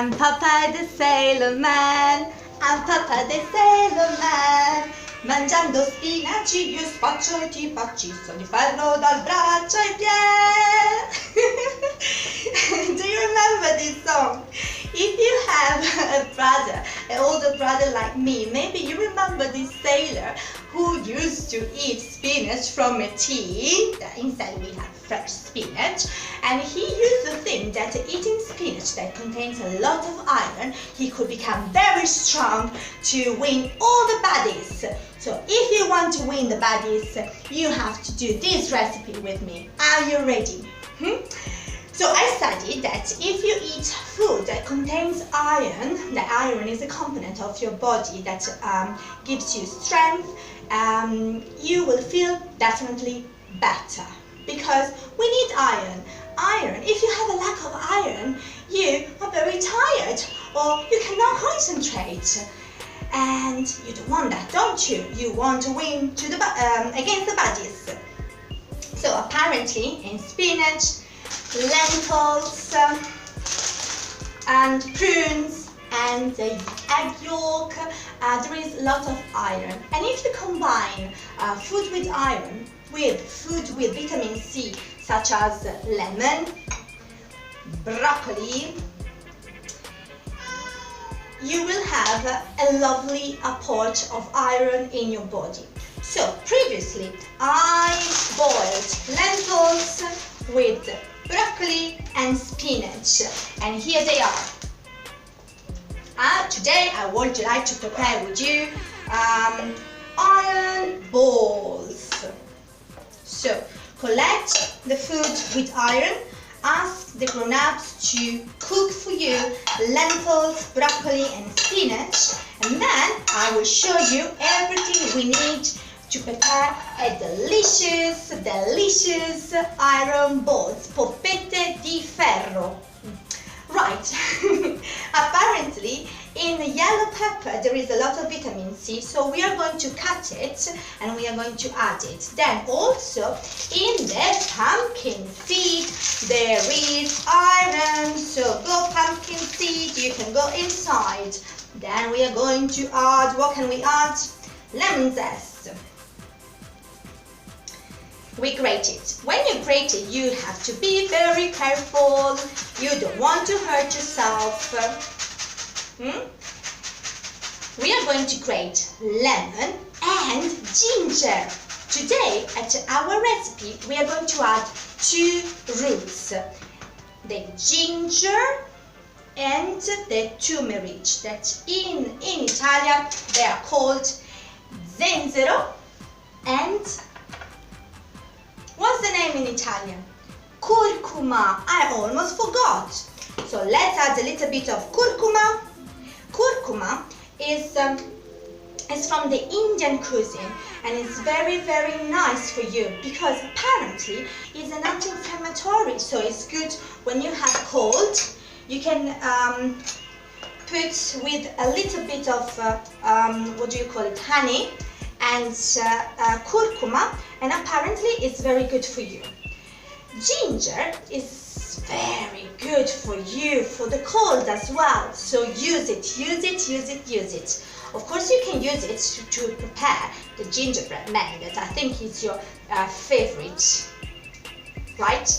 I'm Papa the Sailor Man, I'm Papa the Sailor Man. Mangiando spinaci io spaccio e ti paccisso di ferro dal braccio ai piedi. Do you remember this song? If you have a brother, an older brother like me, maybe you remember this sailor who used to eat spinach from a tin. Instead we have fresh spinach, and he used to think that eating spinach that contains a lot of iron, he could become very strong to win all the baddies. So if you want to win the baddies, you have to do this recipe with me. Are you ready? So I studied that if you eat food that contains iron, the iron is a component of your body that gives you strength, you will feel definitely better, because we need iron. Iron, if you have a lack of iron, you are very tired or you cannot concentrate. And you don't want that, don't you? You want to win to the against the baddies. So apparently in spinach, lentils, and prunes and the egg yolk, there is a lot of iron. And if you combine food with iron with food with vitamin C, such as lemon, broccoli, you will have a lovely apport of iron in your body. So previously I boiled lentils with broccoli and spinach, and here they are. Today I would like to prepare with you iron balls. So collect the food with iron, ask the grown-ups to cook for you lentils, broccoli and spinach, and then I will show you everything we need to prepare a delicious iron balls, polpette di ferro. Right, apparently in yellow pepper there is a lot of vitamin C, so we are going to cut it and we are going to add it. Then also in the pumpkin seed there is iron, so go pumpkin seed, you can go inside. Then we are going to add, what can we add? Lemon zest. We grate it. When you grate it, you have to be very careful. You don't want to hurt yourself. We are going to grate lemon and ginger. Today, at our recipe, we are going to add two roots. The ginger and the turmeric. That in Italian, they are called zenzero and what's the name in Italian? Curcuma. I almost forgot. So let's add a little bit of curcuma. Curcuma is from the Indian cuisine, and it's very nice for you because apparently it's an anti-inflammatory. So it's good when you have cold. You can put with a little bit of honey and curcuma, and apparently it's very good for you. Ginger is very good for you for the cold as well, so use it. Of course you can use it to prepare the gingerbread man that I think is your favorite, right?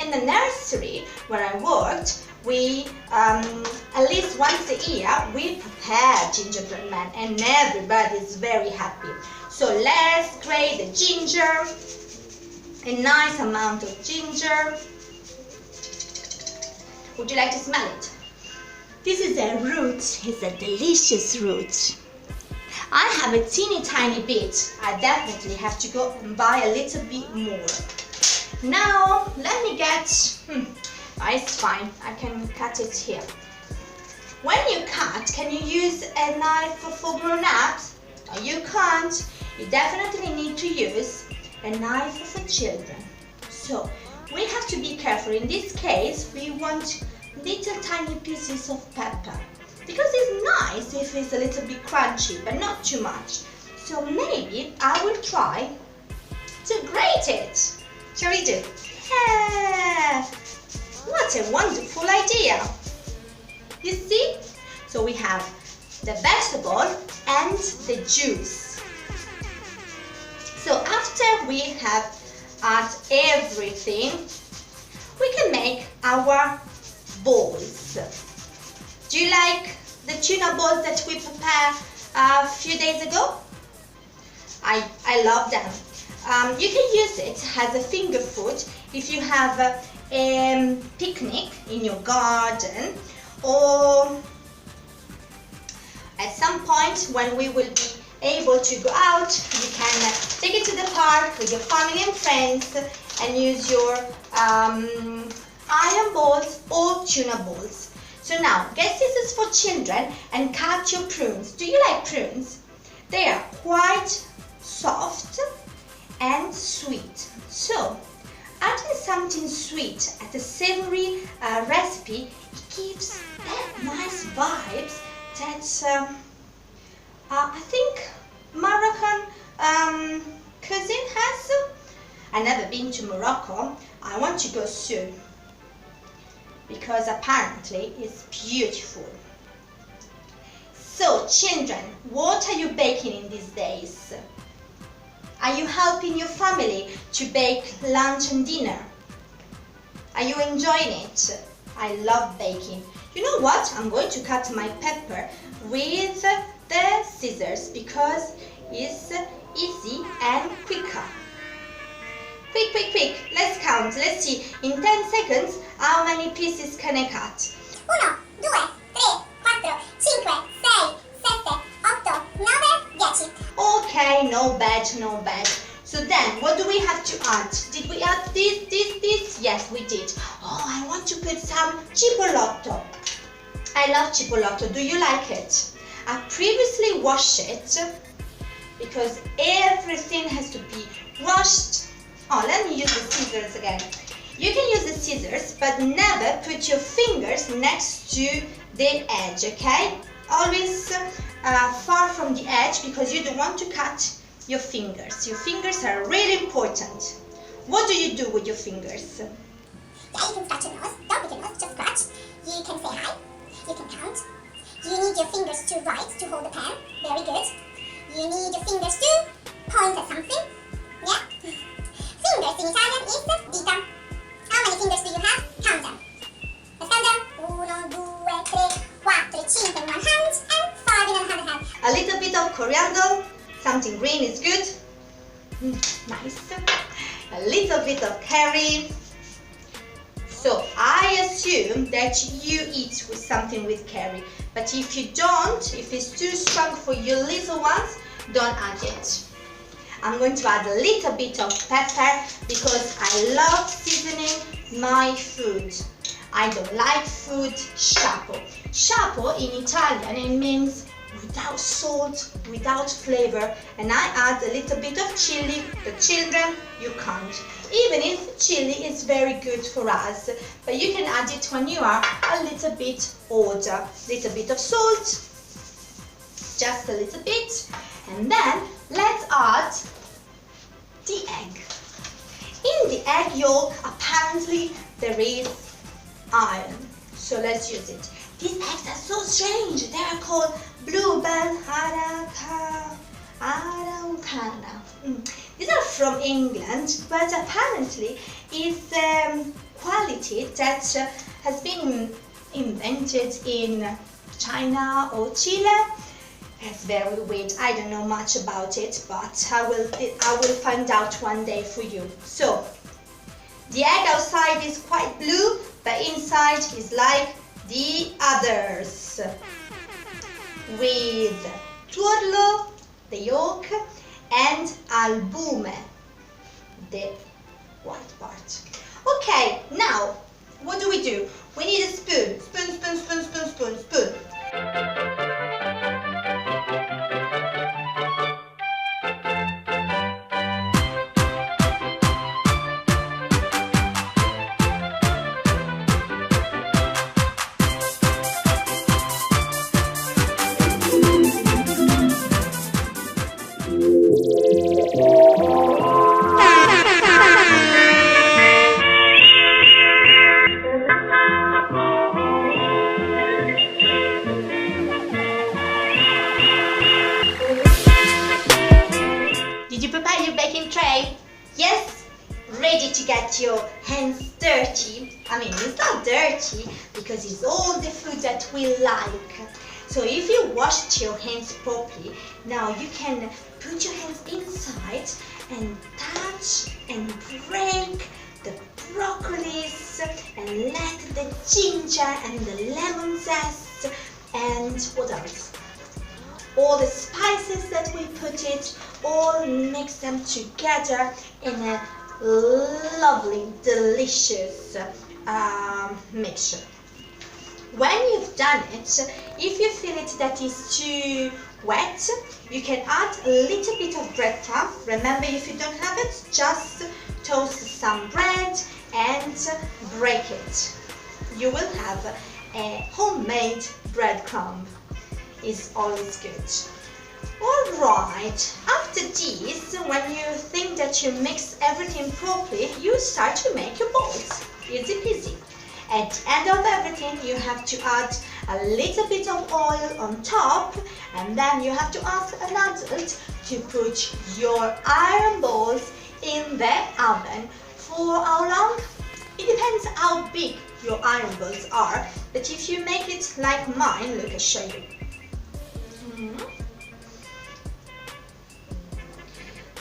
In the nursery where I worked, we at least once a year we prepare gingerbread man, and everybody is very happy. So let's grate the ginger, a nice amount of ginger. Would you like to smell it? This is a root, it's a delicious root. I have a teeny tiny bit. I definitely have to go and buy a little bit more. Now let me get, it's fine, I can cut it here. When you cut, can you use a knife for grown-ups? No, you can't. You definitely need to use a knife for children. So we have to be careful. In this case, we want little tiny pieces of pepper because it's nice if it's a little bit crunchy, but not too much. So maybe I will try to grate it. Shall we do? Yeah! What a wonderful idea! You see? So we have the vegetable and the juice. So after we have added everything, we can make our balls. Do you like the tuna balls that we prepared a few days ago? I love them. You can use it as a finger food if you have a picnic in your garden, or at some point when we will be able to go out, you can take it to the park with your family and friends and use your iron balls or tuna balls. So now, get scissors for children and cut your prunes. Do you like prunes? They are quite soft and sweet. So, adding something sweet at a savory recipe, it gives that nice vibes that I think Moroccan cuisine has. I've never been to Morocco. I want to go soon because apparently it's beautiful. So children, what are you baking in these days? Are you helping your family to bake lunch and dinner? Are you enjoying it? I love baking. You know what? I'm going to cut my pepper with the scissors because it's easy and quicker. Quick, quick, quick. Let's count. Let's see. In 10 seconds, how many pieces can I cut? 1, 2, 3, 4, 5, 6, 7, 8, 9, 10. Okay, no bad, no bad. So then, what do we have to add? Did we add this? Yes, we did. Oh, I want to put some cipollotto. I love cipollotto. Do you like it? I previously washed it because everything has to be washed. Oh, let me use the scissors again. You can use the scissors, but never put your fingers next to the edge, okay? Always far from the edge because you don't want to cut your fingers. Your fingers are really important. What do you do with your fingers? Yeah, you can scratch your nose. Don't pick your nose, just scratch. You can say hi. You can count. You need your fingers to write, to hold the pen. Very good. You need your fingers to point at something. Yeah? Fingers in Italian is dita. How many fingers do you have? Count them. Let's count them. 1, 2, 3, 4, 5 in one hand and 5 in another hand. A little bit of coriander. Something green is good. Nice. A little bit of curry. So I assume that you eat with something with curry. But if you don't, if it's too strong for your little ones, don't add it. I'm going to add a little bit of pepper because I love seasoning my food. I don't like food sciapo. Sciapo in Italian, it means without salt, without flavor, and I add a little bit of chili. The children, you can't. Even if chili is very good for us, but you can add it when you are a little bit older. Little bit of salt, just a little bit, and then let's add the egg. In the egg yolk, apparently there is iron, so let's use it. These eggs are so strange. They are called bluebell araucana. These are from England, but apparently it's quality that has been invented in China or Chile. It's very weird. I don't know much about it, but I will find out one day for you. So the egg outside is quite blue, but inside is like the others, with tuorlo, the yolk, and albume, the white part. Okay, now what do? We need a spoon. Spoon. get your hands dirty. I mean, it's not dirty because it's all the food that we like. So if you washed your hands properly, now you can put your hands inside and touch and break the broccolis and let the ginger and the lemon zest and what else? All the spices that we put it, all mix them together in a lovely, delicious mixture. When you've done it, if you feel it that is too wet, you can add a little bit of breadcrumb. Remember, if you don't have it, just toast some bread and break it. You will have a homemade breadcrumb. It's always good. Alright, after this, when you think that you mix everything properly, you start to make your balls. Easy peasy. At the end of everything, you have to add a little bit of oil on top, and then you have to ask an adult to put your iron balls in the oven. For how long? It depends how big your iron balls are, but if you make it like mine, look, I'll show you.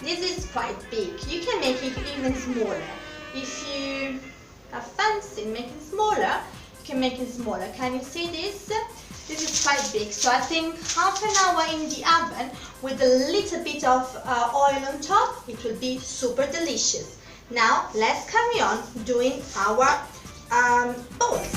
This is quite big. You can make it even smaller. If you are fancy making smaller, you can make it smaller. Can you see this? This is quite big, so I think half an hour in the oven with a little bit of oil on top, it will be super delicious. Now let's carry on doing our balls.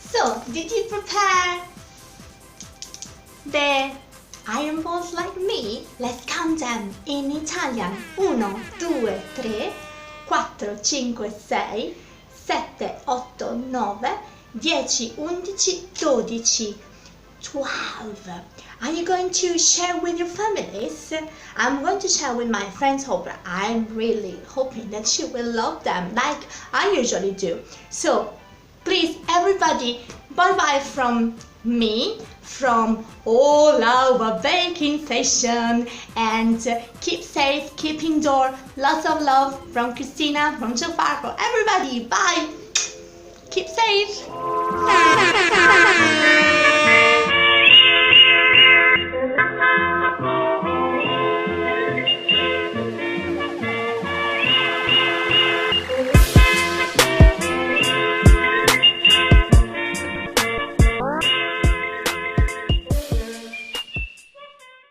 So, did you prepare the iron balls like me? Let's count them in Italian. 1, 2, 3, 4, 5, 6, 7, 8, 9, 10, 11, 12, 12. Are you going to share with your families? I'm going to share with my friends, Hope. I'm really hoping that you will love them like I usually do. So, please, everybody, bye-bye from me, from all our baking session, and keep safe, keep indoor. Lots of love from Cristina, from Gianfranco. Everybody, bye. Keep safe.